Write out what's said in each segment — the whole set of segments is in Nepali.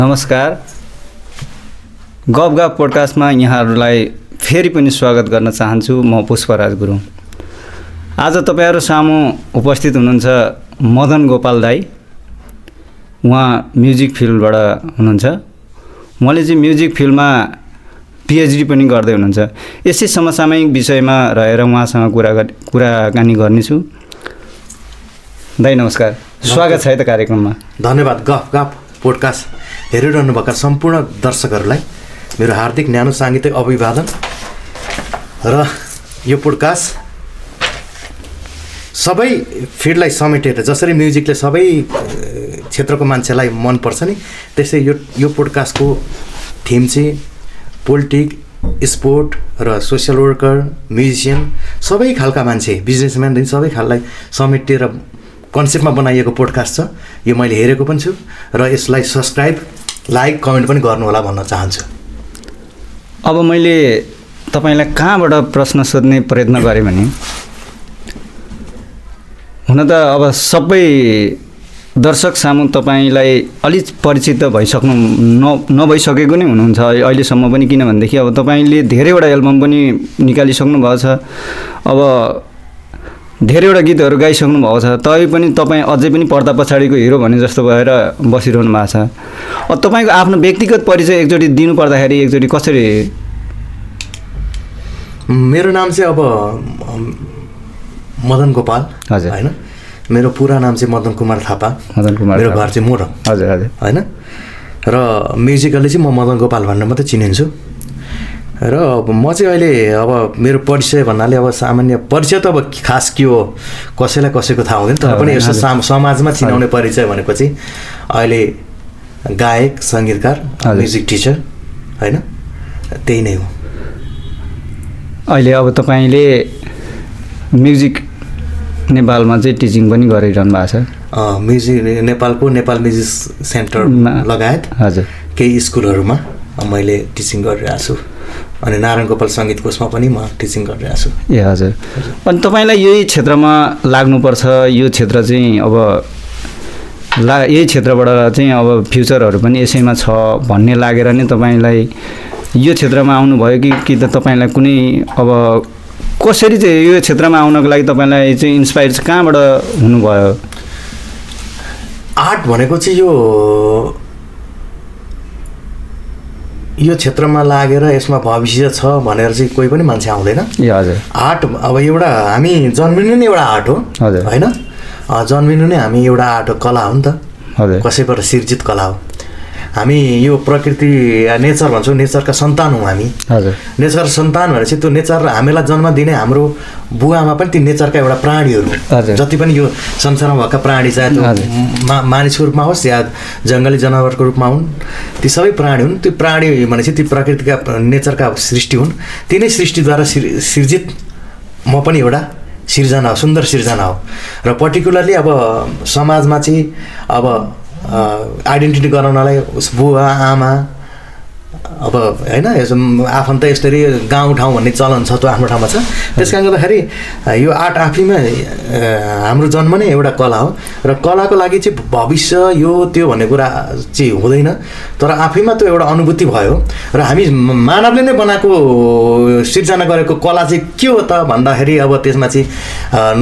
नमस्कार, गफ पोडकास्टमा यहाँहरूलाई फेरि पनि स्वागत गर्न चाहन्छु। म पुष्पराज गुरुङ। आज तपाईहरु सामु उपस्थित हुनुहुन्छ मदन गोपाल दाई। उहाँ म्युजिक फिल्डबाट हुनुहुन्छ। उहाँले चाहिँ म्युजिक फिल्डमा पिएचडी पनि गर्दै हुनुहुन्छ। यसै समसामयिक विषयमा रहेर उहाँसँग कुराकानी गर्नेछु। दाई नमस्कार, स्वागत छ है त कार्यक्रममा। धन्यवाद। गफ पोडकास्ट हेरिरहनुभएका सम्पूर्ण दर्शकहरूलाई मेरो हार्दिक न्यानो साङ्गीतिक अभिवादन। र यो पोडकास्ट सबै फिल्डलाई समेटेर, जसरी म्युजिकले सबै क्षेत्रको मान्छेलाई मनपर्छ नि, त्यसै यो पोडकास्टको थिम चाहिँ पोलिटिक, स्पोर्ट र सोसियल वर्कर, म्युजिसियन, सबै खालका मान्छे, बिजनेसम्यानदेखि सबै खाललाई समेटेर कन्सेप्टमा बनाइएको पोडकास्ट छ। यो मैले हेरेको पनि छु र यसलाई सब्सक्राइब, लाइक, कमेन्ट पनि गर्नुहोला भन्न चाहन्छु। अब मैले तपाईलाई कहाँबाट प्रश्न सोध्ने प्रयत्न गरेँ भने, हुन त अब सबै दर्शक सामु तपाईलाई अलिक परिचित भइसक्नु नभइसकेको नै हुनुहुन्छ अहिलेसम्म पनि, किनभनेदेखि अब तपाईले धेरैवटा एल्बम पनि निकालिसक्नु भएको छ। अब धेरैवटा गीतहरू गाइसक्नु भएको छ। तैपनि तपाईँ अझै पनि पर्दा पछाडिको हिरो भने जस्तो भएर बसिरहनु भएको छ। अब तपाईँको आफ्नो व्यक्तिगत परिचय एकचोटि दिनु पर्दाखेरि एकचोटि कसरी? मेरो नाम चाहिँ अब मदन गोपाल, हजुर होइन। मेरो पुरा नाम चाहिँ मदन कुमार थापा। मेरो घर चाहिँ मोरङ, हजुर हजुर, होइन। र म्युजिकली चाहिँ म मदन गोपाल भनेर मात्रै चिनिन्छु। र अब म चाहिँ अहिले अब मेरो परिचय भन्नाले अब सामान्य परिचय त अब खास के हो कसैलाई कसैको थाहा हुँदैन, तर पनि यसो समाजमा चिनाउने परिचय भनेको चाहिँ अहिले गायक, सङ्गीतकार, म्युजिक टिचर, होइन, त्यही नै हो। अहिले अब तपाईँले म्युजिक नेपालमा चाहिँ टिचिङ पनि गरिरहनु भएको छ। म्युजिक नेपालको नेपाल म्युजिक सेन्टर लगायत हजुर केही स्कुलहरूमा मैले टिचिङ गरिरहेको छु। अनि नारायण गोपाल सङ्गीत कोषमा पनि म टिचिङ गरिरहेको छु। ए हजुर। अनि तपाईँलाई यही क्षेत्रमा लाग्नुपर्छ, यो क्षेत्र चाहिँ अब यही क्षेत्रबाट चाहिँ अब फ्युचरहरू पनि यसैमा छ भन्ने लागेर नै तपाईँलाई यो क्षेत्रमा आउनुभयो कि त तपाईँलाई कुनै अब कसरी चाहिँ यो क्षेत्रमा आउनको लागि तपाईँलाई चाहिँ इन्सपायर चाहिँ कहाँबाट हुनुभयो? आर्ट भनेको चाहिँ यो क्षेत्रमा लागेर यसमा भविष्य छ भनेर चाहिँ कोही पनि मान्छे आउँदैन। ए हजुर। आर्ट अब एउटा हामी जन्मिनु नै एउटा आर्ट हो, हजुर, होइन। जन्मिनु नै हामी एउटा आर्ट हो, कला हो नि त, हजुर। कसैबाट सिर्जित कला हो। हामी यो प्रकृति नेचर भन्छौँ, नेचरका सन्तान हौँ हामी, हजुर। नेचर सन्तान भनेपछि त्यो नेचर हामीलाई जन्म दिने हाम्रो बुवामा पनि ती नेचरका एउटा प्राणीहरू, जति पनि यो संसारमा भएका प्राणी, चाहे त्यो मानिसको रूपमा होस् या जङ्गली जनावरको रूपमा हुन्, ती सबै प्राणी हुन्। त्यो प्राणी भनेपछि ती प्रकृतिका नेचरका सृष्टि हुन्। तिनै सृष्टिद्वारा सिर्जित म पनि एउटा सिर्जना हो, सुन्दर सिर्जना हो। र पर्टिकुलरली अब समाजमा चाहिँ अब आइडेन्टिटी गराउनलाई बुवा आमा, अब होइन, आफन्त यसरी गाउँठाउँ भन्ने चलन छ, त्यो आफ्नो ठाउँमा छ। त्यस कारणले गर्दाखेरि यो आर्ट आफैमा हाम्रो जन्म नै एउटा कला हो। र कलाको लागि चाहिँ भविष्य यो त्यो भन्ने कुरा चाहिँ हुँदैन, तर आफैमा त्यो एउटा अनुभूति भयो। र हामी मानवले नै बनाएको सिर्जना गरेको कला चाहिँ के हो त भन्दाखेरि अब त्यसमा चाहिँ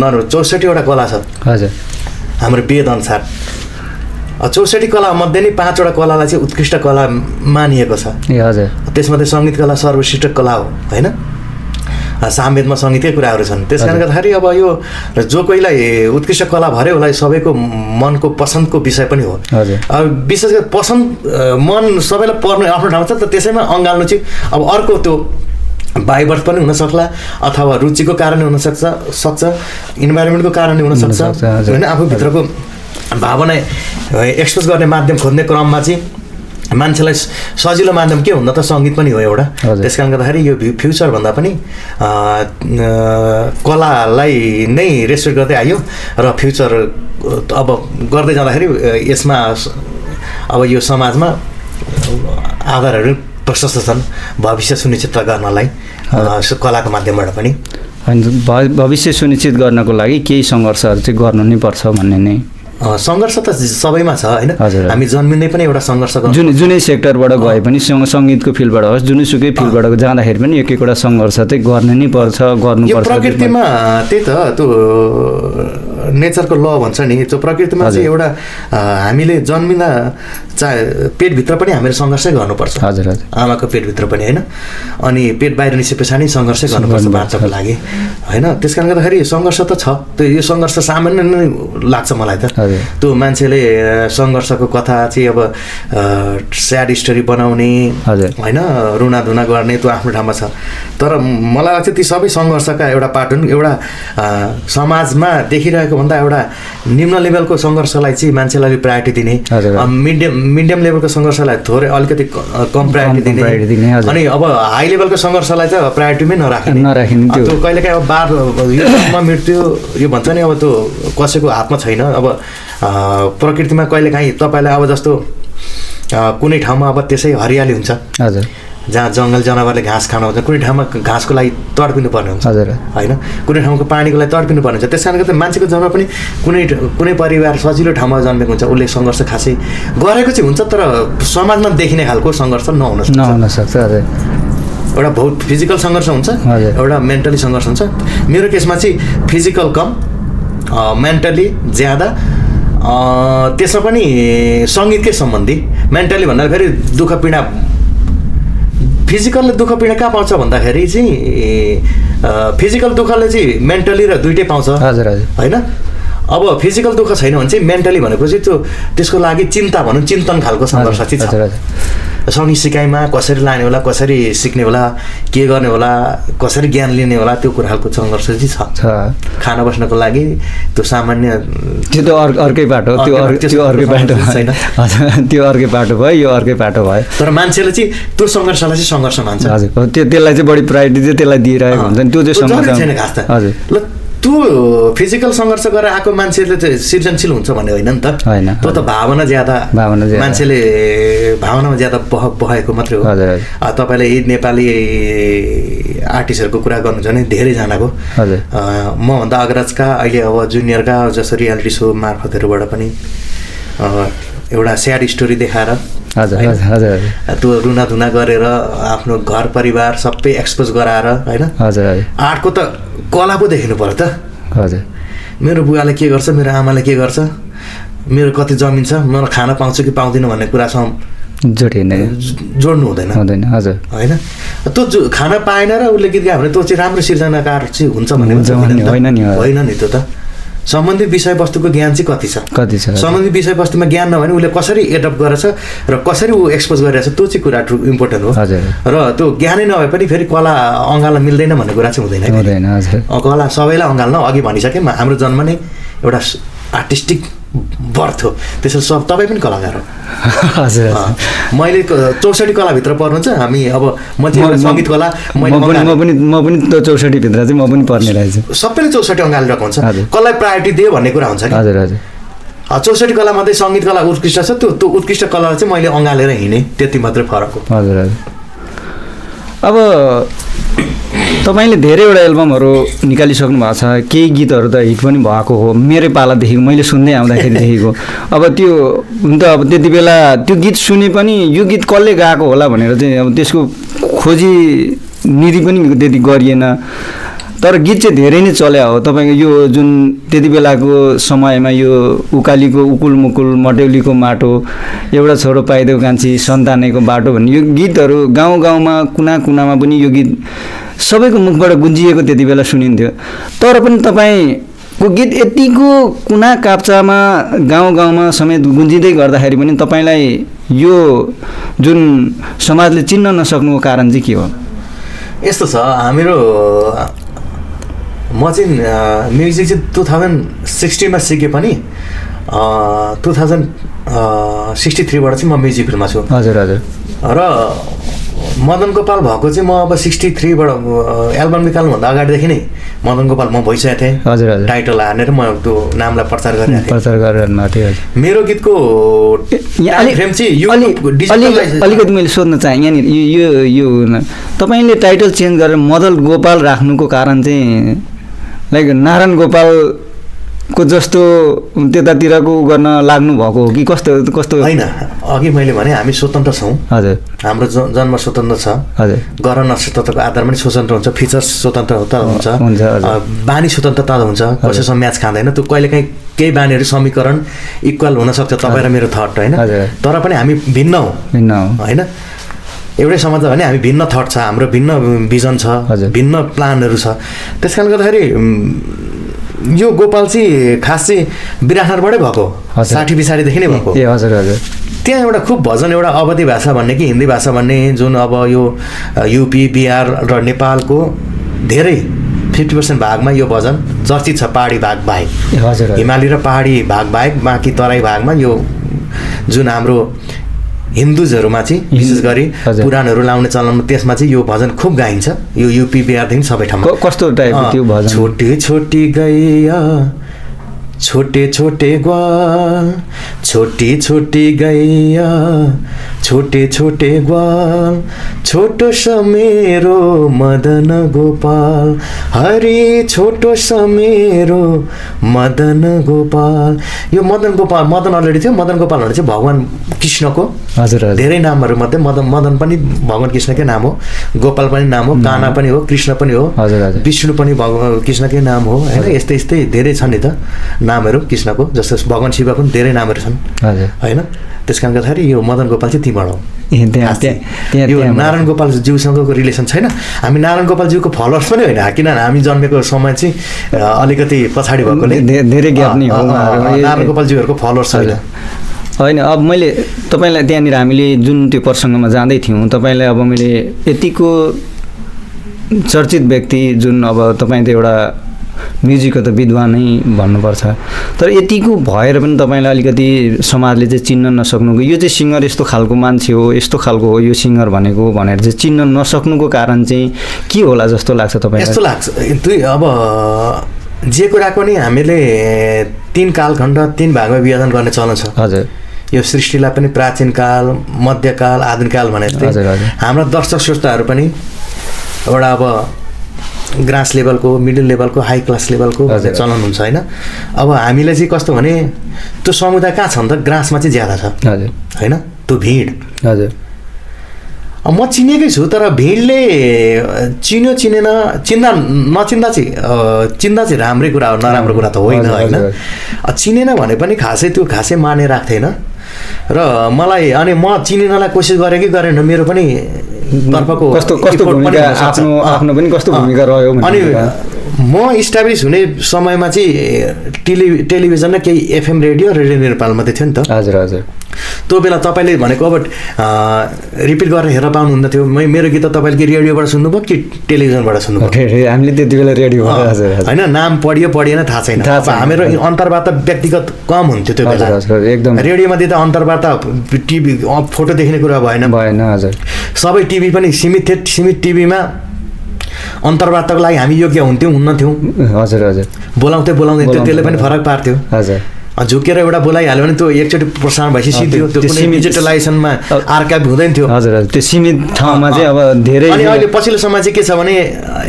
64वटा कला छ, हजुर, हाम्रो वेद अनुसार। 64 कला मध्ये नै 5वटा कलालाई चाहिँ उत्कृष्ट कला मानिएको छ। ए हजुर। त्यसमध्ये सङ्गीत कला सर्वश्रेष्ठ कला हो, होइन। सामवेदमा सङ्गीतकै कुराहरू छन्। त्यस कारणले गर्दाखेरि अब यो जो कोहीलाई उत्कृष्ट कला भर्यो उसलाई सबैको मनको पसन्दको विषय पनि हो। अब विशेष गरी पसन्द मन सबैलाई पर्ने आफ्नो ठाउँ छ, त त्यसैमा अँगाल्नु चाहिँ अब अर्को त्यो बाई बर्थ पनि हुनसक्ला, अथवा रुचिको कारणले हुनसक्छ, इन्भाइरोमेन्टको कारणले हुनसक्छ, होइन। आफूभित्रको भावना एक्सप्रेस गर्ने माध्यम खोज्ने क्रममा चाहिँ मान्छेलाई सजिलो माध्यम के हुँदा त सङ्गीत पनि हो एउटा। त्यस कारणले गर्दाखेरि यो फ्युचर भन्दा पनि कलालाई नै रेस्पेक्ट गर्दै आयो। र फ्युचर अब गर्दै जाँदाखेरि यसमा अब यो समाजमा आधारहरू प्रशस्त छन् भविष्य सुनिश्चित गर्नलाई कलाको माध्यमबाट पनि। भविष्य सुनिश्चित गर्नको लागि केही सङ्घर्षहरू चाहिँ गर्नु नै पर्छ भन्ने नै सङ्घर्ष त सबैमा छ होइन हजुर। हामी जन्मिँदै पनि एउटा सङ्घर्ष गर्नु जुनै सेक्टरबाट गए पनि सङ्गीतको फिल्डबाट होस् जुनैसुकै फिल्डबाट जाँदाखेरि पनि एक एकवटा सङ्घर्ष चाहिँ गर्नु नै पर्छ यो गर्नुपर्छ प्रकृतिमा त्यही त त्यो नेचरको ल भन्छ नि त्यो प्रकृतिमा चाहिँ एउटा हामीले जन्मिँदा चाहे पेटभित्र पनि हामीले सङ्घर्षै गर्नुपर्छ हजुर हजुर आमाको पेटभित्र पनि होइन अनि पेट बाहिर निस्के पछाडि सङ्घर्षै गर्नुपर्छ बाँच्नको लागि होइन त्यस कारणले गर्दाखेरि सङ्घर्ष त छ त्यो यो सङ्घर्ष सामान्य नै लाग्छ मलाई त त्यो मान्छेले सङ्घर्षको कथा चाहिँ अब स्याड स्टोरी बनाउने होइन रुनाधुना गर्ने त्यो आफ्नो ठाउँमा छ तर मलाई लाग्छ ती सबै सङ्घर्षका एउटा पार्ट हुन् एउटा समाजमा देखिरहेको भन्दा एउटा निम्न लेभलको सङ्घर्षलाई चाहिँ मान्छेलाई प्रायोरिटी दिने मिडियम लेभलको सङ्घर्षलाई थोरै अलिकति कम प्रायोरिटी दिने अनि अब हाई लेभलको सङ्घर्षलाई चाहिँ प्रायोरिटीमै नराख्ने त्यो कहिलेकाहीँ अब बार यो मृत्यु यो भन्छ नि अब त्यो कसैको हातमा छैन अब प्रकृतिमा कहिलेकाहीँ तपाईँलाई अब जस्तो कुनै ठाउँमा अब त्यसै हरियाली हुन्छ हजुर जहाँ जङ्गल जनावरले घाँस खानु हुन्छ कुनै ठाउँमा घाँसको लागि तडपिनु पर्ने हुन्छ होइन कुनै ठाउँको पानीको लागि तडपिनु पर्ने हुन्छ त्यस कारणले गर्दा मान्छेको जन्म पनि कुनै परिवार सजिलो ठाउँमा जन्मेको हुन्छ उसले सङ्घर्ष खासै गरेको चाहिँ हुन्छ तर समाजमा देखिने खालको सङ्घर्ष नहुन सक्छ एउटा बहुत फिजिकल सङ्घर्ष हुन्छ एउटा मेन्टली सङ्घर्ष हुन्छ मेरो केसमा चाहिँ फिजिकल कम मेन्टली ज्यादा त्यसमा पनि सङ्गीतकै सम्बन्धी मेन्टली भन्दा फेरि दुःख पीडा फिजिकलले दुःख पीडा कहाँ पाउँछ भन्दाखेरि चाहिँ फिजिकल दुःखले चाहिँ मेन्टली र दुइटै पाउँछ होइन अब फिजिकल दुःख छैन भने चाहिँ मेन्टली भनेको चाहिँ त्यो त्यसको लागि चिन्ता भनौँ चिन्तन खालको सङ्घर्ष चाहिँ छ सँगै सिकाइमा कसरी लाने होला कसरी सिक्ने होला के गर्ने होला कसरी ज्ञान लिने होला त्यो कुराको सङ्घर्ष चाहिँ छ खाना बस्नको लागि त्यो सामान्य त्यो त अर्कै बाटो त्यो अर्कै बाटो छैन त्यो अर्कै बाटो भयो यो अर्कै बाटो भयो तर मान्छेले चाहिँ त्यो सङ्घर्षलाई चाहिँ सङ्घर्ष मान्छ हजुर त्यसलाई चाहिँ बढी प्रायोरिटी चाहिँ त्यसलाई दिइरहेको हुन्छ नि त्यो चाहिँ सङ्घर्ष छैन खास त हजुर ल त्यो फिजिकल सङ्घर्ष गरेर आएको मान्छेले चाहिँ सृजनशील हुन्छ भन्ने होइन नि त होइन त्यो त भावना ज्यादा मान्छेले भावनामा ज्यादा बहेको मात्रै हो तपाईँले यी नेपाली आर्टिस्टहरूको कुरा गर्नुहुन्छ भने धेरैजनाको मभन्दा अग्रजका अहिले अब जुनियरका जस्तो रियालिटी सो मार्फतहरूबाट पनि एउटा स्याड स्टोरी देखाएर त्यो रुनाधुना गरेर आफ्नो घर परिवार सबै एक्सपोज गराएर होइन आर्टको त कला पो देख्नु पर्यो त हजुर मेरो बुवाले के गर्छ मेरो आमाले के गर्छ मेरो कति जमिन छ म खाना पाउँछु कि पाउँदिनँ भन्ने कुरासँग जोड्नु हुँदैन हजुर होइन त्यो खाना पाएन र उसले गीत गायो भने त्यो चाहिँ राम्रो सिर्जनाकार चाहिँ हुन्छ भन्ने होइन नि त्यो त सम्बन्धित विषयवस्तुको ज्ञान चाहिँ कति छ सम्बन्धित विषयवस्तुमा ज्ञान नभए भने उसले कसरी एडप्ट गरेछ र कसरी ऊ एक्सपोज गरिरहेछ त्यो चाहिँ कुरा इम्पोर्टेन्ट हो र त्यो ज्ञानै नभए पनि फेरि कला अँगाल्न मिल्दैन भन्ने कुरा चाहिँ हुँदैन कला सबैलाई अँगाल्न अघि भनिसकेँ हाम्रो जन्म नै एउटा आर्टिस्टिक बर्थ हो त्यसरी सब तपाईँ पनि कलाकार हो मैले 64 कलाभित्र पर्नुहुन्छ हामी अब म चाहिँ सङ्गीत कला म पनि त्यो 64 भित्र चाहिँ म पनि पर्ने रहेछु सबैले 64 अँगालिरहेको हुन्छ कसलाई प्रायोरिटी दियो भन्ने कुरा हुन्छ हजुर हजुर 64 कला मात्रै सङ्गीत कला उत्कृष्ट छ त्यो उत्कृष्ट कलालाई चाहिँ मैले अँगालेर हिँडेँ त्यति मात्रै फरक हो हजुर हजुर अब तपाईँले धेरैवटा एल्बमहरू निकालिसक्नु भएको छ केही गीतहरू त हिट पनि भएको हो मेरै पालादेखिको मैले सुन्दै आउँदाखेरिदेखिको अब त्यो हुन त अब त्यति बेला त्यो गीत सुने पनि यो गीत कसले गाएको होला भनेर चाहिँ अब त्यसको खोजी निरी पनि त्यति गरिएन तर गीत चाहिँ धेरै नै चल्या हो तपाईँको यो जुन त्यति बेलाको समयमा यो उकालीको उकुल मुकुल मटेउलीको माटो एउटा छोरो पाइदेऊ कान्छी सन्तानेको बाटो भन्ने यो गीतहरू गाउँ गाउँमा कुना कुनामा पनि यो गीत सबैको मुखबाट गुन्जिएको त्यति बेला सुनिन्थ्यो तर पनि तपाईँको गीत यतिको कुना काप्चामा गाउँ गाउँमा समेत गुन्जिँदै गर्दाखेरि पनि तपाईँलाई यो जुन समाजले चिन्न नसक्नुको कारण चाहिँ के हो यस्तो छ हाम्रो म चाहिँ म्युजिक चाहिँ 2016 सिकेँ पनि 2063 बाट चाहिँ म म्युजिक फिल्डमा छु हजुर हजुर र मदन गोपाल भएको चाहिँ म अब 63 बाट एल्बम निकाल्नुभन्दा अगाडिदेखि नै मदन गोपाल म भइसकेको थिएँ हजुर हजुर टाइटल हानेर म त्यो नामलाई प्रचार गरिरहेको थिएँ मेरो गीतको फ्रेम चाहिँ अलिकति मैले सोध्न चाहेँ यहाँनिर यो तपाईँले टाइटल चेन्ज गरेर मदन गोपाल राख्नुको कारण चाहिँ लाइक नारायण गोपाल को जस्तो त्यतातिरको गर्न लाग्नु भएको हो कि कस्तो कस्तो होइन अघि मैले भने हामी स्वतन्त्र छौँ हजुर हाम्रो जन्म स्वतन्त्र छ हजुर गणना स्वतन्त्रको आधारमा पनि स्वतन्त्र हुन्छ फिचर्स स्वतन्त्रता हुन्छ बानी स्वतन्त्रता हुन्छ कसैसँग म्याच खाँदैन त्यो कहिलेकाहीँ केही बानीहरू समीकरण इक्वल हुनसक्छ तपाईँ र मेरो थट होइन तर पनि हामी भिन्न हौँ होइन एउटै समाज भने हामी भिन्न थट छ हाम्रो भिन्न भिजन छ भिन्न प्लानहरू छ त्यस कारणले गर्दाखेरि यो गोपाल चाहिँ खास चाहिँ विराटनगरबाटै भएको 60 पछाडिदेखि नै भएको हजुर हजुर त्यहाँ एउटा खुब भजन एउटा अवधी भाषा भन्ने कि हिन्दी भाषा भन्ने जुन अब यो युपी बिहार र नेपालको धेरै 50% भागमा यो भजन चर्चित छ पहाडी भाग बाहेक हिमाली र पहाडी भाग बाहेक बाँकी तराई भागमा यो जुन हाम्रो हिन्दुजहरूमा चाहिँ विशेष गरी पुराणहरू लाउने चलनमा त्यसमा चाहिँ यो भजन खुब गाइन्छ यो युपी बिहारदेखि सबै ठाउँमा कस्तो टाइपको त्यो भजन छोटी छोटी गैया छोटे छोटे ग्वाल छोटी छोटी गैया छोटे छोटे ग्वाल छोटो स मेरो मदन गोपाल हरि छोटो स मेरो मदन गोपाल यो मदन गोपाल मदन अलरेडी थियो मदन गोपाल भने चाहिँ भगवान कृष्णको हजुर धेरै नामहरू मध्ये मदन पनि भगवान कृष्णकै नाम हो गोपाल पनि नाम हो काना पनि हो कृष्ण पनि हो विष्णु पनि कृष्णकै नाम हो होइन यस्तै यस्तै धेरै छन् नि त नामहरू कृष्णको जस्तो भगवान शिवको पनि धेरै नामहरू छन् होइन त्यस कारणले गर्दाखेरि यो मदन गोपाल चाहिँ तीबाट हो यो नारायण गोपाल ज्यूसँगको रिलेसन छैन हामी नारायण गोपाल ज्यूको फलोअर्स पनि होइन किनभने हामी जन्मेको समय चाहिँ अलिकति पछाडि भएकोले धेरै ग्याप नि हो नारायण गोपाल ज्यूहरूको फलोअर्स छैन होइन अब मैले तपाईँलाई त्यहाँनिर हामीले जुन त्यो प्रसङ्गमा जाँदै थियौँ तपाईँलाई अब मैले यतिको चर्चित व्यक्ति जुन अब तपाईँ त एउटा म्युजिकको त विद्वानै भन्नुपर्छ तर यतिको भएर पनि तपाईँलाई अलिकति समाजले चाहिँ चिन्न नसक्नुको यो चाहिँ सिङ्गर यस्तो खालको मान्छे हो यस्तो खालको हो यो सिङ्गर भनेको भनेर चाहिँ चिन्न नसक्नुको कारण चाहिँ के होला जस्तो लाग्छ तपाईँलाई यस्तो लाग्छ अब जे कुराको नि हामीले 3 कालखण्ड 3 भागमा विभाजन गर्ने चलन छ हजुर यो सृष्टिलाई पनि प्राचीन काल मध्यकाल आधुनिक काल भने जस्तै हाम्रा दर्शक श्रोताहरू पनि एउटा अब ग्रास लेभलको मिडल लेभलको हाई क्लास लेभलको चलन हुन्छ होइन अब हामीले चाहिँ कस्तो भने त्यो समुदाय कहाँ छ नि त ग्रासमा चाहिँ ज्यादा छ होइन त्यो भिड हजुर म चिनेकै छु तर भिडले चिन्यो चिनेन चिन्दा नचिन्दा चाहिँ चिन्दा चाहिँ राम्रै कुरा हो नराम्रो कुरा त होइन होइन चिनेन भने पनि खासै माने राख्थेन र मलाई अनि म चिनिनलाई कोसिस गरेँ कि गरेन मेरो पनि तर्फको कस्तो भूमिका आफ्नो पनि कस्तो भूमिका रह्यो अनि म इस्टाब्लिस हुने समयमा चाहिँ टेलिभिजन र केही एफएम रेडियो नेपाल मात्रै थियो नि त हजुर हजुर त्यो बेला तपाईँले भनेको अब रिपिट गरेर हेरेर पाउनुहुन्न थियो मेरो गीत तपाईँले कि रेडियोबाट सुन्नुभयो कि टेलिभिजनबाट सुन्नुभयो हामीले त्यति बेला रेडियो होइन नाम पढियो पढिएन थाहा छैन हाम्रो अन्तर्वार्ता व्यक्तिगत कम हुन्थ्यो त्यो बेला एकदम रेडियोमा दिँदा अन्तर्वार्ता टिभी फोटो देख्ने कुरा भएन हजुर सबै टिभी पनि सीमित टिभीमा अन्तर्वार्ताको लागि हामी योग्य हुन्थ्यौँ हुन्नथ्यौँ हजुर हजुर बोलाउँदै त्यसले पनि फरक पार्थ्यो हजुर झुकेर एउटा बोलाइहाल्यो भने त्यो एकचोटि प्रसारण भएपछि सिद्धि त्यो कुनै डिजिटलाइजेसनमा आर्काइभ हुँदैन थियो हजुर हजुर त्यो सीमित ठाउँमा चाहिँ अब धेरै अनि अहिले पछिल्लो समय चाहिँ के छ भने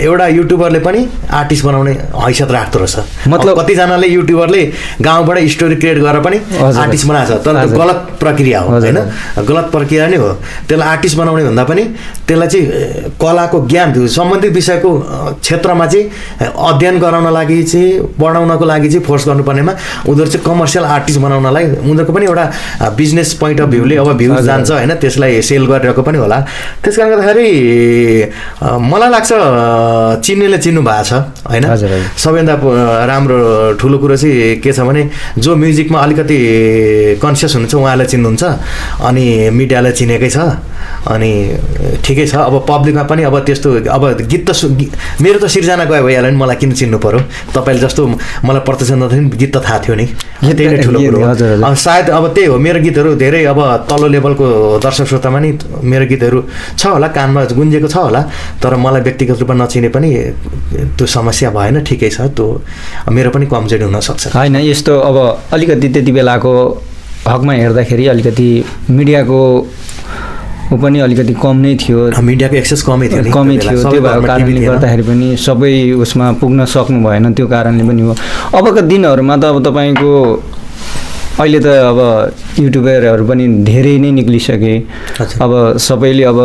एउटा युट्युबरले पनि आर्टिस्ट बनाउने हैसियत राख्दो रहेछ मतलब कतिजनाले युट्युबरले गाउँबाट स्टोरी क्रिएट गरेर पनि आर्टिस्ट बनाएको छ तर त्यो गलत प्रक्रिया हो होइन गलत प्रक्रिया नै हो त्यसलाई आर्टिस्ट बनाउने भन्दा पनि त्यसलाई चाहिँ कलाको ज्ञान सम्बन्धित विषयको क्षेत्रमा चाहिँ अध्ययन गराउन लागि चाहिँ पढाउनको लागि चाहिँ फोर्स गर्नुपर्नेमा उनीहरू चाहिँ कमर्सियल आर्टिस्ट बनाउनलाई उनीहरूको पनि एउटा बिजनेस पोइन्ट अफ भ्यूले अब भ्युज जान्छ होइन त्यसलाई सेल गरिरहेको पनि होला त्यस कारणले गर्दाखेरि मलाई लाग्छ चिन्नेले चिन्नु भएको छ होइन सबैभन्दा राम्रो ठुलो कुरो चाहिँ के छ भने जो म्युजिकमा अलिकति कन्सियस हुनुहुन्छ उहाँलाई चिन्नुहुन्छ अनि मिडियालाई चिनेकै छ अनि ठिकै छ अब पब्लिकमा पनि अब त्यस्तो अब गीत त मेरो त सिर्जना गयो भइहाल्यो नि मलाई किन चिन्नु पर्यो तपाईँले जस्तो मलाई प्रत्यक्ष नदेखि गीत त थाहा थियो नि त्यही नै ठुलो कुरो हो सायद अब त्यही हो मेरो गीतहरू धेरै अब तल्लो लेभलको दर्शक श्रोतामा नि मेरो गीतहरू छ होला कानमा गुन्जेको छ होला तर मलाई व्यक्तिगत रूपमा नचिने पनि त्यो समस्या भएन ठिकै छ त्यो मेरो पनि कमजोरी हुनसक्छ होइन यस्तो अब अलिकति त्यति बेलाको हकमा हेर्दाखेरि अलिकति मिडियाको ऊ पनि अलिकति कम नै थियो, मिडियाको एक्सेस कमै थियो, त्यो भएको कारणले गर्दाखेरि पनि सबै उसमा पुग्न सक्नु भएन, त्यो कारणले पनि हो। अबका दिनहरूमा त अब तपाईँको अहिले त अब युट्युबरहरू पनि धेरै नै निक्लिसके, अब सबैले अब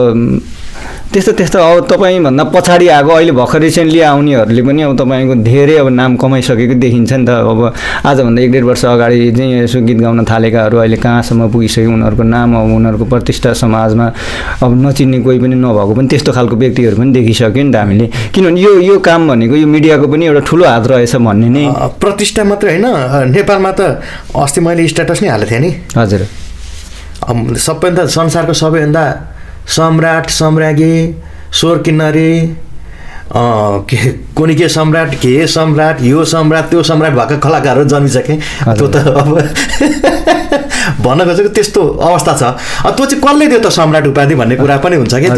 त्यस्तो अब तपाईँभन्दा पछाडि आएको अहिले भर्खर रिसेन्टली आउनेहरूले पनि अब तपाईँको धेरै अब नाम कमाइसकेको देखिन्छ नि त। अब आजभन्दा 1-1.5 वर्ष अगाडि चाहिँ यसो गीत गाउन थालेकाहरू अहिले कहाँसम्म पुगिसक्यो, उनीहरूको नाम अब उनीहरूको प्रतिष्ठा समाजमा अब नचिन्ने कोही पनि नभएको पनि त्यस्तो खालको व्यक्तिहरू पनि देखिसक्यो नि त हामीले। किनभने यो काम भनेको यो मिडियाको पनि एउटा ठुलो हात रहेछ भन्ने नै। प्रतिष्ठा मात्रै होइन, नेपालमा त अस्ति मैले स्ट्याटस नै हालेको थिएँ नि। हजुर, सबैभन्दा संसारको सबैभन्दा सम्राट सम्राज्ञी स्वर किन्नरी कुनै के सम्राट के सम्राट यो सम्राट त्यो सम्राट भएका कलाकारहरू जन्मिसके। त्यो त अब भन्न खोजेको त्यस्तो अवस्था छ। त्यो चाहिँ कसले दियो त सम्राट उपाधि भन्ने कुरा पनि हुन्छ कि।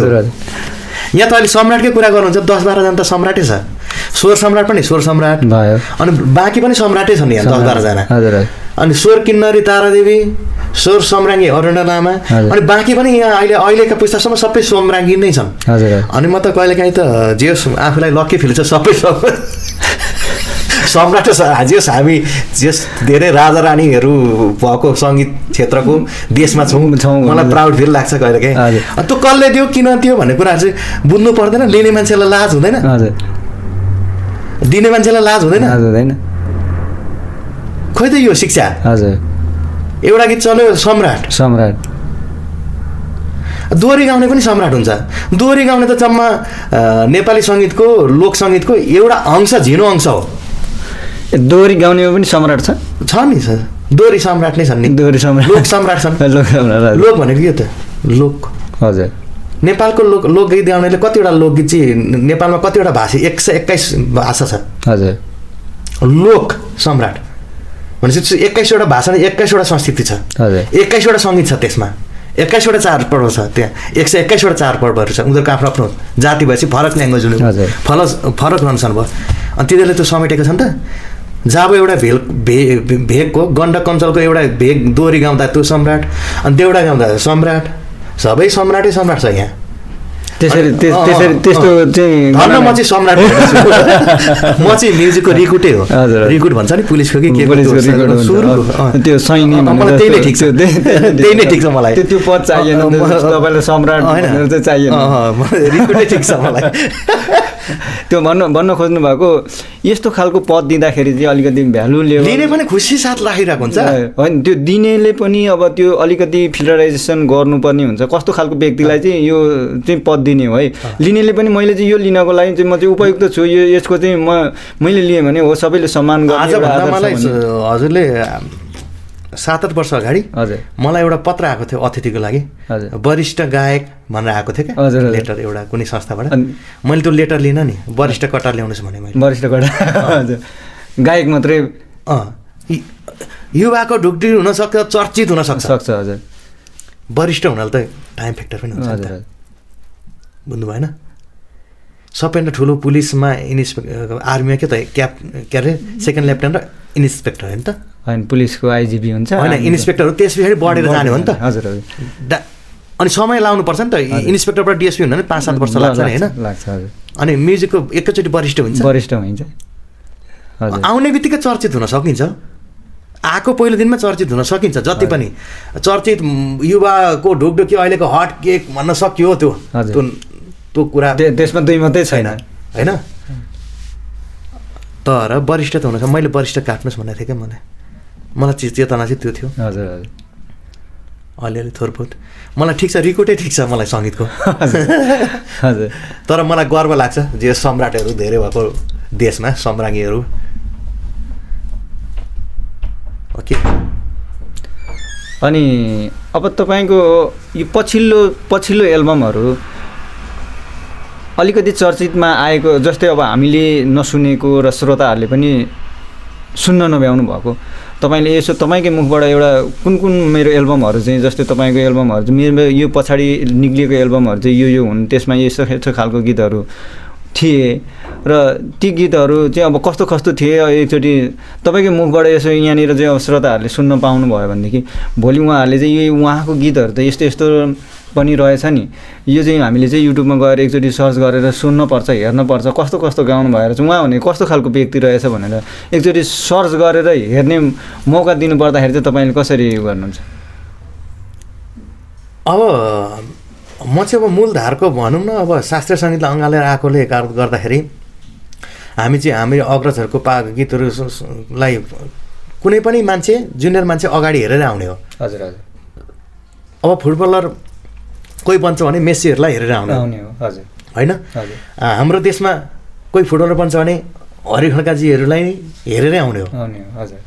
यहाँ त अहिले सम्राटकै कुरा गर्नुहुन्छ, 10-12 जना त सम्राटै छ। स्वर सम्राट पनि स्वर सम्राट भयो, अनि बाँकी पनि सम्राटै छन् यहाँ 10-12 जना। अनि स्वर किन्नरी तारादेवी, स्वर सम्राज्ञी अरुणा लामा, अनि बाँकी पनि यहाँ अहिलेका पुस्तासम्म सबै सम्राज्ञी नै छन्। अनि म त कहिलेकाहीँ त जे आफूलाई लक्की फिल छ सबै सम्राट जेस हामी जेस धेरै राजा रानीहरू भएको सङ्गीत क्षेत्रको देशमा छौँ, मलाई प्राउड फिल लाग्छ कहिलेकाहीँ। त्यो कसले दियो किन दियो भन्ने कुरा चाहिँ बुझ्नु पर्दैन। लिने मान्छेलाई लाज हुँदैन, दिने मान्छेलाई लाज हुँदैन। खोइ त यो शिक्षा। हजुर, एउटा गीत चल्यो सम्राट, दोहोरी गाउने पनि सम्राट हुन्छ। दोहोरी गाउने त जम्मा नेपाली सङ्गीतको लोक सङ्गीतको एउटा अंश, झिनो अंश हो। दोहोरी गाउनेमा पनि सम्राट छ नि सर, दोहोरी सम्राट नै छन् नि। दोहोरी सम्राट, लोक सम्राट छन्। लोक भनेको के त? लोक। हजुर, नेपालको लोकगीत गाउनेले कतिवटा लोकगीत चाहिँ नेपालमा कतिवटा भाषा 121 भाषा छ। हजुर, लोक सम्राट भनेपछि 21वटा भाषा 21वटा संस्कृति छ। हजुर, 21वटा सङ्गीत छ, त्यसमा 21वटा चाडपर्व छ, त्यहाँ 121वटा चाडपर्वहरू छ। उनीहरूको आफ्नो आफ्नो जाति भएपछि फरक ल्याङ्ग्वेज हुनु, फरक रहन्छन् भयो। अनि तिनीहरूले त्यो समेटेको छ नि त। जब एउटा भेगको गण्डक अञ्चलको एउटा भेग दोहोरी गाउँदा त्यो सम्राट, अनि देउडा गाउँदा सम्राट, सबै सम्राटै सम्राट छ यहाँ। त्यस्तो चाहिँ म चाहिँ सम्राट, म चाहिँ म्युजिकको रिकुटै हो। रिकुट भन्छ नि पुलिसको कि के, त्यो सैनिक मलाई त्यही नै ठिक छ, त्यही नै ठिक छ मलाई। त्यो पद चाहिएन तपाईँलाई, सम्राट चाहिएन, रिकुटै ठिक छ मलाई। त्यो भन्न खोज्नु भएको यस्तो खालको पद दिँदाखेरि चाहिँ अलिकति भ्यालु लिने पनि खुसी साथ राखिरहेको हुन्छ होइन। त्यो दिनेले पनि अब त्यो अलिकति फिल्टराइजेसन गर्नुपर्ने हुन्छ, कस्तो खालको व्यक्तिलाई चाहिँ यो चाहिँ पद दिने हो है। लिनेले पनि मैले चाहिँ यो लिनको लागि चाहिँ म चाहिँ उपयुक्त छु, यो यसको चाहिँ मैले लिएँ भने हो सबैले सम्मान गर्ने। मलाई हजुरले 7-8 वर्ष अगाडि मलाई एउटा पत्र आएको थियो अतिथिको लागि, वरिष्ठ गायक भनेर आएको थियो क्या, लेटर एउटा कुनै संस्थाबाट। मैले त्यो लेटर लिन नि, वरिष्ठ कटार ल्याउनुहोस् भने मैले। वरिष्ठ कटार गायक मात्रै युवाको ढुकढुक हुनसक्छ, चर्चित हुनसक्छ। हजुर, वरिष्ठ हुनाले त टाइम फ्याक्टर पनि हुन्छ, बुझ्नु भएन। सबैभन्दा ठुलो पुलिसमा आर्मीमा के त के अरे सेकेन्ड लेफ्टेन्ट र इन्सपेक्टर होइन त? होइन, पुलिसको आइजिपी हुन्छ होइन, इन्सपेक्टर हो, त्यस पछाडि बढेर जाने हो नि त। हजुर, अनि समय लाउनुपर्छ नि त। इन्सपेक्टरबाट डिएसपी हुन 5-7 वर्ष लाग्छ नि, होइन? लाग्छ। हजुर, अनि म्युजिकको एकैचोटि वरिष्ठ हुन्छ। आउने बित्तिकै चर्चित हुन सकिन्छ, आएको पहिलो दिनमा चर्चित हुन सकिन्छ। जति पनि चर्चित युवाको ढुकढुकी अहिलेको हट केक भन्न सकियो, त्यो कुरा त्यसमा दुई मात्रै छैन होइन। तर वरिष्ठ त हुन सक्छ। मैले वरिष्ठ काट्नुहोस् भनेको थिएँ क्या, मलाई चेतना चाहिँ त्यो थियो। हजुर, अलिअलि थोरपोत मलाई ठिक छ, रिकोटै ठिक छ मलाई सङ्गीतको। हजुर, तर मलाई गर्व लाग्छ जे सम्राटहरू धेरै भएको देशमा सम्राज्ञीहरू। ओके, अनि अब तपाईँको यो पछिल्लो एल्बमहरू अलिकति चर्चितमा आएको, जस्तै अब हामीले नसुनेको र श्रोताहरूले पनि सुन्न नभ्याउनु भएको, तपाईँले यसो तपाईँकै मुखबाट एउटा कुन मेरो एल्बमहरू चाहिँ, जस्तै तपाईँको एल्बमहरू चाहिँ मेरो यो पछाडि निक्लिएको एल्बमहरू चाहिँ यो हुन्, त्यसमा यस्तो खालको गीतहरू थिए र ती गीतहरू चाहिँ अब कस्तो थिए, एकचोटि तपाईँकै मुखबाट यसो यहाँनिर चाहिँ अब श्रोताहरूले सुन्न पाउनुभयो भनेदेखि भोलि उहाँहरूले चाहिँ यो उहाँको गीतहरू त यस्तो पनि रहेछ नि, यो चाहिँ हामीले चाहिँ युट्युबमा गएर एकचोटि सर्च गरेर सुन्नुपर्छ, हेर्नुपर्छ कस्तो कस्तो गाउनु भएर चाहिँ उहाँ भने कस्तो खालको व्यक्ति रहेछ भनेर एकचोटि सर्च गरेर हेर्ने मौका दिनुपर्दाखेरि चाहिँ तपाईँले कसरी गर्नुहुन्छ? अब म चाहिँ अब मूलधारको भनौँ न, अब शास्त्रीय सङ्गीतलाई अँगालेर आएकोले गर्दाखेरि हामी चाहिँ हामी अग्रजहरूको गीतहरूलाई कुनै पनि मान्छे जुनियर मान्छे अगाडि हेरेर आउने हो। हजुर हजुर। अब फुटबलर कोही बन्छ भने मेस्सीहरूलाई हेरेर आउने हो। हजुर होइन, हाम्रो देशमा कोही फुटबलर बन्छ भने हरि खड्काजीहरूलाई हेरेरै आउने हो। हजुर।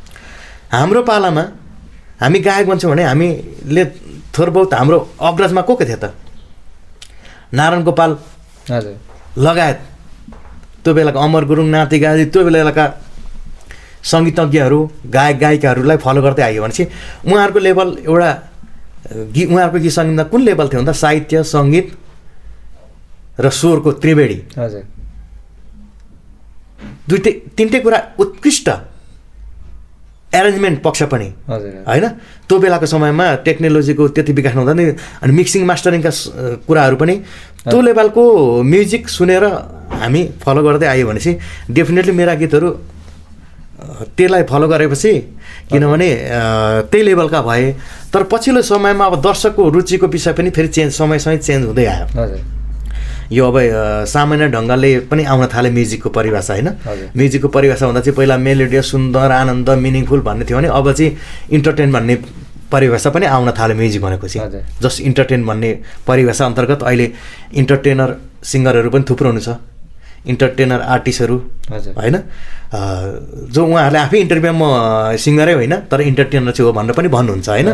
हाम्रो पालामा हामी गायक बन्छौँ भने हामीले थोर बहुत हाम्रो अग्रजमा को थियो त? नारायण गोपाल लगायत त्यो बेलाको अमर गुरुङ, नाति गाजी, त्यो बेलाका सङ्गीतज्ञहरू, गायक गायिकाहरूलाई फलो गर्दै आयो भनेपछि उहाँहरूको लेभल एउटा उहाँहरूको गीत सङ्गीतमा कुन लेभल थियो भन्दा साहित्य, सङ्गीत र स्वरको त्रिवेणी। हजुर। तिनटै कुरा उत्कृष्ट एरेन्जमेन्ट पक्ष पनि होइन। त्यो बेलाको समयमा टेक्नोलोजीको त्यति विकास नहुँदा नि अनि मिक्सिङ मास्टरिङका कुराहरू पनि त्यो लेभलको म्युजिक सुनेर हामी फलो गर्दै आयो भनेपछि डेफिनेटली मेरा गीतहरू त्यसलाई फलो गरेपछि, किनभने त्यही लेभलका भए। तर पछिल्लो समयमा अब दर्शकको रुचिको विषय पनि फेरि समयसँगै चेन्ज हुँदै आयो। यो अब सामान्य ढङ्गले पनि आउन थाले म्युजिकको परिभाषा होइन। म्युजिकको परिभाषा भन्दा चाहिँ पहिला मेलोडियस, सुन्दर, आनन्द, मिनिङफुल भन्ने थियो भने अब चाहिँ इन्टरटेन भन्ने परिभाषा पनि आउन थाल्यो म्युजिक भनेपछि। जस्ट इन्टरटेन भन्ने परिभाषा अन्तर्गत अहिले इन्टरटेनर सिङ्गरहरू पनि थुप्रो हुनु छ, इन्टरटेनर आर्टिस्टहरू होइन, जो उहाँहरूले आफै इन्टरभ्यूमा म सिङ्गरै होइन तर इन्टरटेनर चाहिँ हो भनेर पनि भन्नुहुन्छ होइन।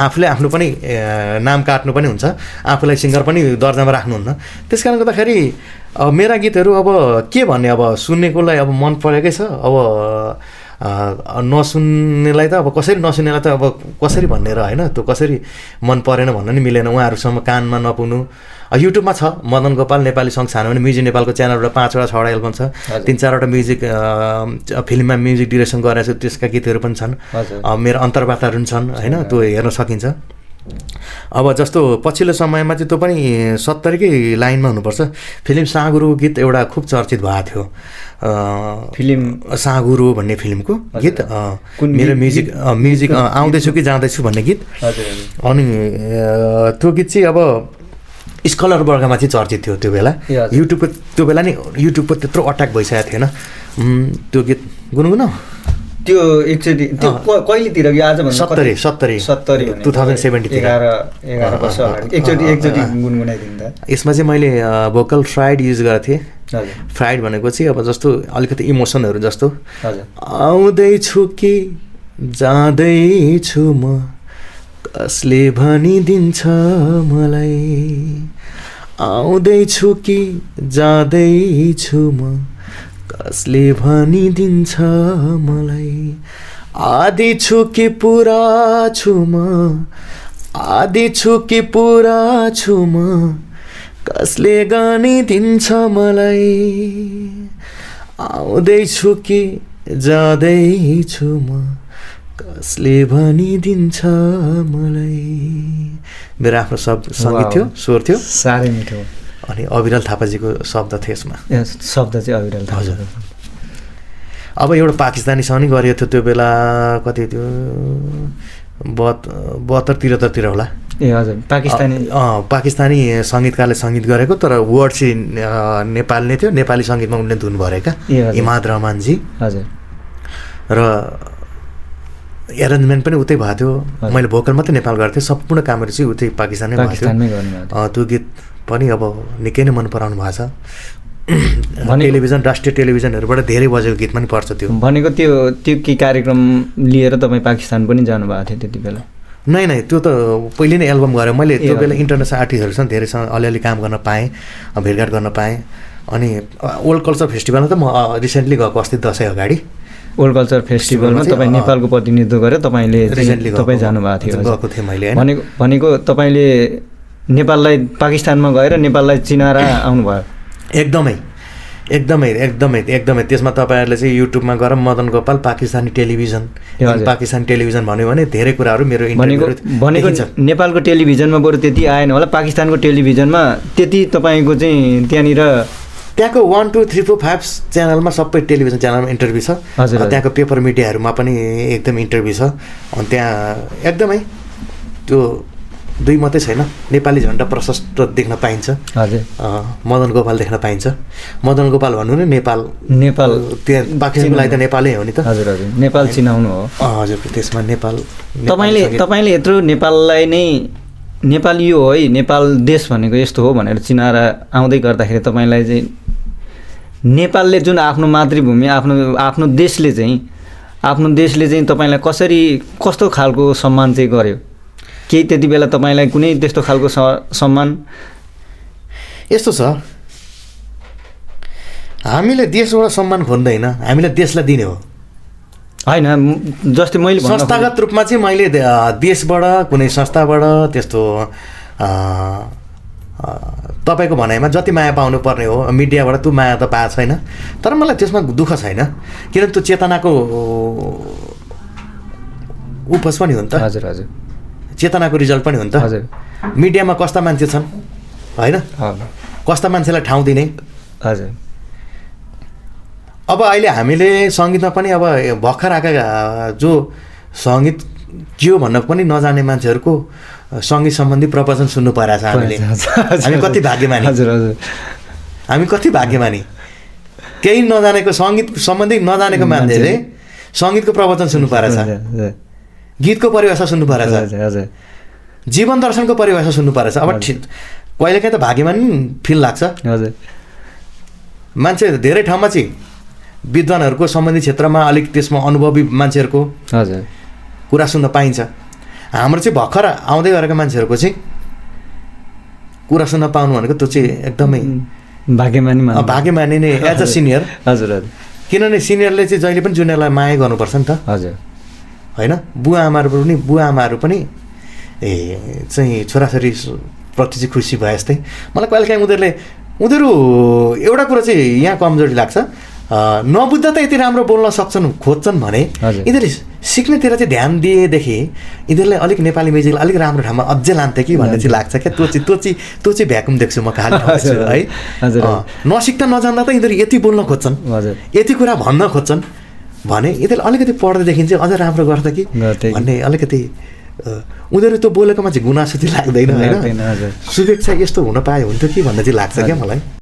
आफूले आफ्नो पनि नाम काट्नु पनि हुन्छ, आफूलाई सिङ्गर पनि दर्जामा राख्नुहुन्न। त्यस कारणले गर्दाखेरि मेरा गीतहरू अब के भन्ने, अब सुन्नेकोलाई अब मन परेकै छ, अब नसुन्नेलाई त अब कसरी, नसुन्नेलाई त अब कसरी भन्ने र होइन, त्यो कसरी मन परेन भन्न नि मिलेन, उहाँहरूसम्म कानमा नपुग्नु। युट्युबमा छ मदन गोपाल नेपाली सङ्ग छान्यो भने म्युजिक नेपालको च्यानलबाट 5वटा 6वटा एल्बम छ, 3-4वटा म्युजिक फिल्ममा म्युजिक डिरेक्सन गरेको छु, त्यसका गीतहरू पनि छन्। मेरो अन्तर्वार्ताहरू पनि छन् होइन, त्यो हेर्न सकिन्छ। अब जस्तो पछिल्लो समयमा चाहिँ त्यो पनि 70कै लाइनमा हुनुपर्छ, फिल्म साँगुरो गीत एउटा खुब चर्चित भएको थियो। फिल्म साँगुरो भन्ने फिल्मको गीत, मेरो म्युजिक आउँदैछु कि जाँदैछु भन्ने गीत। अनि त्यो गीत चाहिँ अब स्कलर वर्गमा चाहिँ चर्चित थियो त्यो बेला। युट्युबको त्यो बेला नि युट्युबको त्यत्रो अट्याक भइसकेको थिएन। त्यो गीत गुनगुन त्यो एकचोटि त्यो कहिलेतिर कि आज 70 2070 11 वर्ष अगाडि एकचोटि गुनगुनाइदिनु त। यसमा चाहिँ मैले भोकल फ्राइड युज गरेको थिएँ। फ्राइड भनेको चाहिँ अब जस्तो अलिकति इमोसनहरू जस्तो, आउँदैछु कि जाँदैछु म कसले भनिदिन्छ मलाई, आउँदैछु कि जाँदैछु म कसले भनिदिन्छ मलाई, आधी छु कि पुरा छु म, आधी छु कि पुरा छु म कसले गनिदिन्छ मलाई, आउँदैछु कि जाँदैछु म कसले भनिदिन्छ मलाई। मेरो आफ्नो सङ्गीत थियो, स्वर थियो, साह्रै मिठो। अनि अविरल थापाजीको शब्द थियो यसमा। शब्द चाहिँ अविरल थापा। हजुर। अब एउटा पाकिस्तानीसँग नि गरिएको थियो त्यो बेला, कति थियो 72-73 होला। ए हजुर। पाकिस्तानी सङ्गीतकारले सङ्गीत गरेको, तर वर्ड चाहिँ नेपाली नै थियो, नेपाली सङ्गीतमा उनले धुन भरेका इमाद रहमानजी। हजुर। र एरेन्जमेन्ट पनि उतै भएको थियो, मैले भोकल मात्रै नेपाल गरेको थिएँ, सम्पूर्ण कामहरू चाहिँ उतै पाकिस्तानमै भएको थियो। त्यो गीत पनि अब निकै नै मन पराउनु भएको छ। टेलिभिजन, राष्ट्रिय टेलिभिजनहरूबाट धेरै बजेको गीत पनि पर्छ त्यो। भनेको त्यो के कार्यक्रम लिएर तपाईँ पाकिस्तान पनि जानुभएको थियो त्यति बेला? नै त्यो त पहिले नै एल्बम गरेँ मैले। त्यो बेला इन्टरनेसनल आर्टिस्टहरूसँग धेरैसँग अलिअलि काम गर्न पाएँ, भेटघाट गर्न पाएँ। अनि वर्ल्ड कल्चर फेस्टिभलमा त म रिसेन्टली गएको, अस्ति दसैँ अगाडि वर्ल्ड कल्चर फेस्टिभलमा तपाईँ नेपालको प्रतिनिधित्व गरेर तपाईँ जानुभएको थियो। गएको थिएँ मैले। भनेको तपाईँले नेपाललाई, पाकिस्तानमा गएर नेपाललाई चिनाएर आउनुभयो? एकदमै त्यसमा तपाईँहरूले चाहिँ युट्युबमा गएर मदन गोपाल पाकिस्तानी टेलिभिजन पाकिस्तानी टेलिभिजन भन्यो भने धेरै कुराहरू मेरो भनेको नेपालको टेलिभिजनमा बरु त्यति आएन होला, पाकिस्तानको टेलिभिजनमा त्यति तपाईँको चाहिँ त्यहाँको 1, 2, 3, 4, 5 च्यानलमा सबै टेलिभिजन च्यानलमा इन्टरभ्यू छ। त्यहाँको पेपर मिडियाहरूमा पनि एकदम इन्टरभ्यू छ। अनि त्यहाँ एकदमै त्यो 2 मात्रै छैन, नेपाली झन्डा प्रशस्त देख्न पाइन्छ। हजुर, मदन गोपाल देख्न पाइन्छ। मदन गोपाल भन्नु नै नेपाल त्यहाँ पाकिस्तानको लागि त नेपालै हो नि त। हजुर, नेपाल चिनाउनु हो। हजुर, त्यसमा नेपाल तपाईँले यत्रो नेपाललाई नै नेपाल यो हो है, नेपाल देश भनेको यस्तो हो भनेर चिनाएर आउँदै गर्दाखेरि तपाईँलाई चाहिँ नेपालले जुन आफ्नो मातृभूमि आफ्नो देशले चाहिँ तपाईँलाई कस्तो खालको सम्मान चाहिँ गर्यो? केही त्यति बेला तपाईँलाई कुनै त्यस्तो खालको सम्मान? यस्तो छ, हामीले देशबाट सम्मान खोज्दैन, हामीलाई देशलाई दिने हो होइन। जस्तै मैले संस्थागत रूपमा चाहिँ मैले देशबाट कुनै संस्थाबाट त्यस्तो तपाईँको भनाइमा जति माया पाउनु पर्ने हो मिडियाबाट त्यो माया त पाएको छैन। तर मलाई त्यसमा दुःख छैन, किनभने त्यो चेतनाको उपज पनि हो नि त। हजुर, चेतनाको रिजल्ट पनि हो नि त। हजुर, मिडियामा कस्ता मान्छे छन् होइन, कस्ता मान्छेलाई ठाउँ दिने। हजुर, अब अहिले हामीले सङ्गीतमा पनि अब भर्खर आएका जो सङ्गीत के हो भन्न पनि नजाने मान्छेहरूको सङ्गीत सम्बन्धी प्रवचन सुन्नु परिरहेछ हामीले। हामी कति भाग्यमानी। हामी कति भाग्यमानी। केही नजानेको सङ्गीत सम्बन्धी नजानेको मान्छेले सङ्गीतको प्रवचन सुन्नु परिरहेछ, गीतको परिभाषा सुन्नु परिरहेछ, जीवन दर्शनको परिभाषा सुन्नु परिरहेछ। अब कहिलेकाहीँ त भाग्यमानी फिल लाग्छ। हजुर, मान्छे धेरै ठाउँमा चाहिँ विद्वानहरूको सम्बन्धी क्षेत्रमा अलिक त्यसमा अनुभवी मान्छेहरूको कुरा सुन्न पाइन्छ। हाम्रो चाहिँ भर्खर आउँदै गरेका मान्छेहरूको चाहिँ कुरा सुन्न पाउनु भनेको त्यो चाहिँ एकदमै भाग्यमानी नै एज अ सिनियर। हजुर, किनभने सिनियरले चाहिँ जहिले पनि जुनियरलाई माया गर्नुपर्छ नि त। हजुर, होइन, बुवा आमाहरू पनि चाहिँ छोराछोरी प्रति चाहिँ खुसी भए जस्तै मलाई कहिलेकाहीँ उनीहरू एउटा कुरा चाहिँ यहाँ कमजोरी लाग्छ, नबुझ्दा त यति राम्रो बोल्न खोज्छन् भने यिनीहरूले सिक्नेतिर चाहिँ ध्यान दिएदेखि यिनीहरूलाई अलिक नेपाली म्युजिकलाई अलिक राम्रो ठाउँमा अझै लान्थ्यो कि भन्ने चाहिँ लाग्छ क्या। त्यो चाहिँ भ्याकुम देख्छु म खाली है। नसिक्दा नजान्दा त यिनीहरू यति बोल्न खोज्छन्, यति कुरा भन्न खोज्छन् भने यिनीहरूले अलिकति पढ्दैदेखि चाहिँ अझ राम्रो गर्छ कि भन्ने अलिकति उनीहरू त्यो बोलेकोमा चाहिँ गुनासो चाहिँ लाग्दैन होइन। शुभेच्छा यस्तो हुन पाए हुन्थ्यो कि भन्ने चाहिँ लाग्छ क्या मलाई।